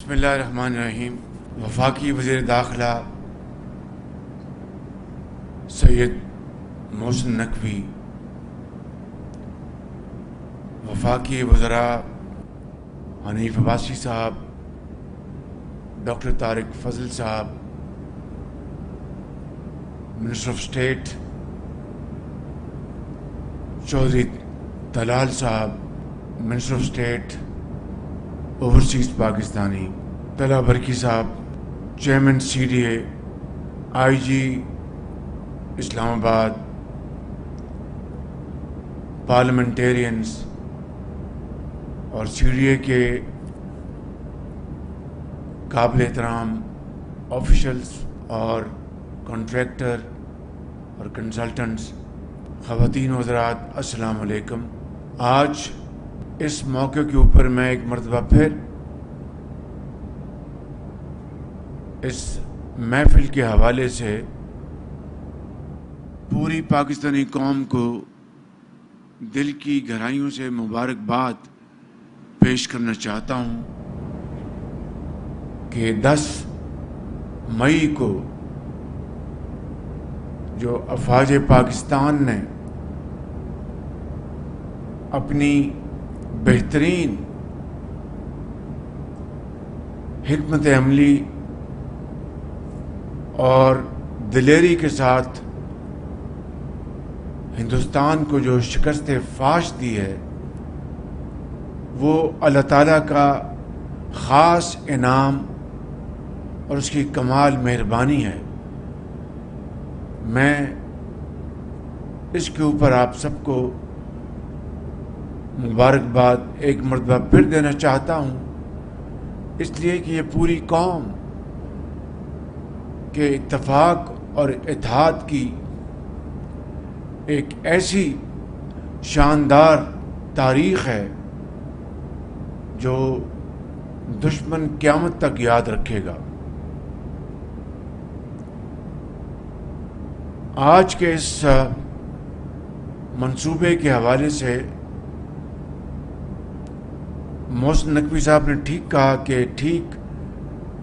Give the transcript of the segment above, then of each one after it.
بسم اللہ الرحمن الرحیم۔ وفاقی وزیر داخلہ سید محسن نقوی، وفاقی وزراء حنیف عباسی صاحب، ڈاکٹر طارق فضل صاحب، minister of state Chaudhry Talal صاحب، minister of state overseas Pakistani, Talat Burki صاحب، چیئرمین CDA، IG اسلام آباد، پارلیمنٹیرینز اور CDA کے قابل احترام آفیشلز اور کانٹریکٹر اور کنسلٹنٹس، خواتین و حضرات، السلام علیکم۔ آج اس موقع کے اوپر میں ایک مرتبہ پھر اس محفل کے حوالے سے پوری پاکستانی قوم کو دل کی گہرائیوں سے مبارکباد پیش کرنا چاہتا ہوں کہ 10 مئی کو جو افواج پاکستان نے اپنی بہترین حکمت عملی اور دلیری کے ساتھ ہندوستان کو جو شکست فاش دی ہے، وہ اللہ تعالیٰ کا خاص انعام اور اس کی کمال مہربانی ہے۔ میں اس کے اوپر آپ سب کو مبارکباد ایک مرتبہ پھر دینا چاہتا ہوں، اس لیے کہ یہ پوری قوم کے اتفاق اور اتحاد کی ایک ایسی شاندار تاریخ ہے جو دشمن قیامت تک یاد رکھے گا۔ آج کے اس منصوبے کے حوالے سے محسن نقوی صاحب نے ٹھیک کہا کہ ٹھیک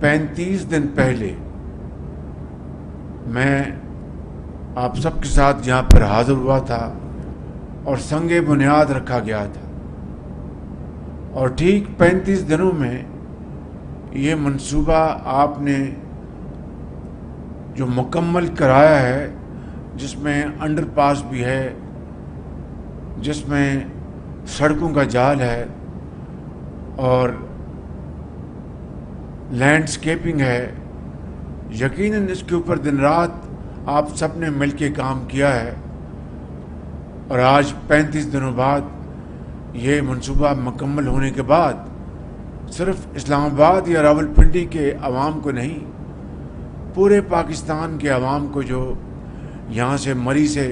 35 دن پہلے میں آپ سب کے ساتھ یہاں پر حاضر ہوا تھا اور سنگ بنیاد رکھا گیا تھا، اور ٹھیک 35 دنوں میں یہ منصوبہ آپ نے جو مکمل کرایا ہے، جس میں انڈر پاس بھی ہے، جس میں سڑکوں کا جال ہے اور لینڈسکیپنگ ہے، یقیناً اس کے اوپر دن رات آپ سب نے مل کے کام کیا ہے، اور آج 35 دنوں بعد یہ منصوبہ مکمل ہونے کے بعد صرف اسلام آباد یا راولپنڈی کے عوام کو نہیں، پورے پاکستان کے عوام کو جو یہاں سے مری سے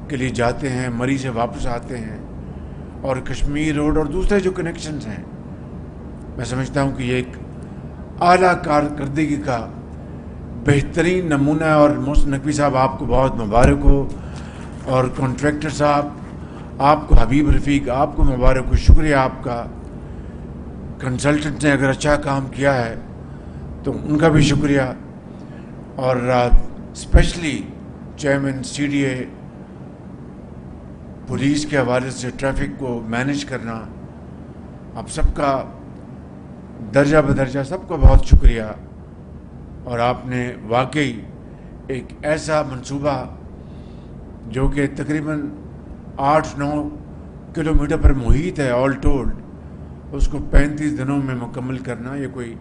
کے لیے جاتے ہیں، مری سے واپس آتے ہیں، اور کشمیر روڈ اور دوسرے جو کنیکشنز ہیں، میں سمجھتا ہوں کہ یہ ایک اعلیٰ کارکردگی کا بہترین نمونہ ہے۔ اور محسن نقوی صاحب، آپ کو بہت مبارک ہو، اور کانٹریکٹر صاحب آپ کو، حبیب رفیق آپ کو مبارک ہو، شکریہ آپ کا۔ کنسلٹنٹ نے اگر اچھا کام کیا ہے تو ان کا بھی شکریہ، اور اسپیشلی چیئرمین CDA پولیس کے حوالے سے ٹریفک کو مینیج کرنا، آپ سب کا درجہ بدرجہ سب کو بہت شکریہ۔ اور آپ نے واقعی ایک ایسا منصوبہ جو کہ تقریباً 8-9 کلومیٹر پر محیط ہے آل ٹولڈ، اس کو 35 دنوں میں مکمل کرنا یہ کوئی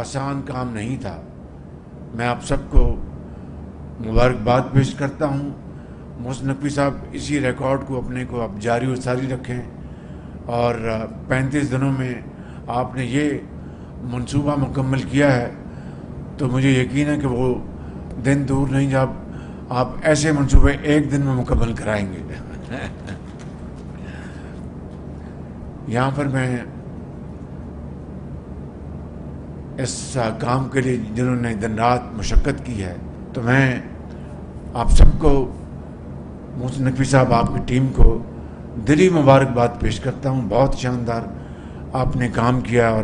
آسان کام نہیں تھا۔ میں آپ سب کو مبارکباد پیش کرتا ہوں۔ محسن نقوی صاحب، اسی ریکارڈ کو اپنے کو آپ جاری و ساری رکھیں، اور 35 دنوں میں آپ نے یہ منصوبہ مکمل کیا ہے، تو مجھے یقین ہے کہ وہ دن دور نہیں جب آپ ایسے منصوبے ایک دن میں مکمل کرائیں گے۔ یہاں پر میں اس کام کے لیے جنہوں نے دن رات مشقت کی ہے، تو میں آپ سب کو، محسن نقوی صاحب آپ کی ٹیم کو دلی مبارکباد پیش کرتا ہوں۔ بہت شاندار آپ نے کام کیا، اور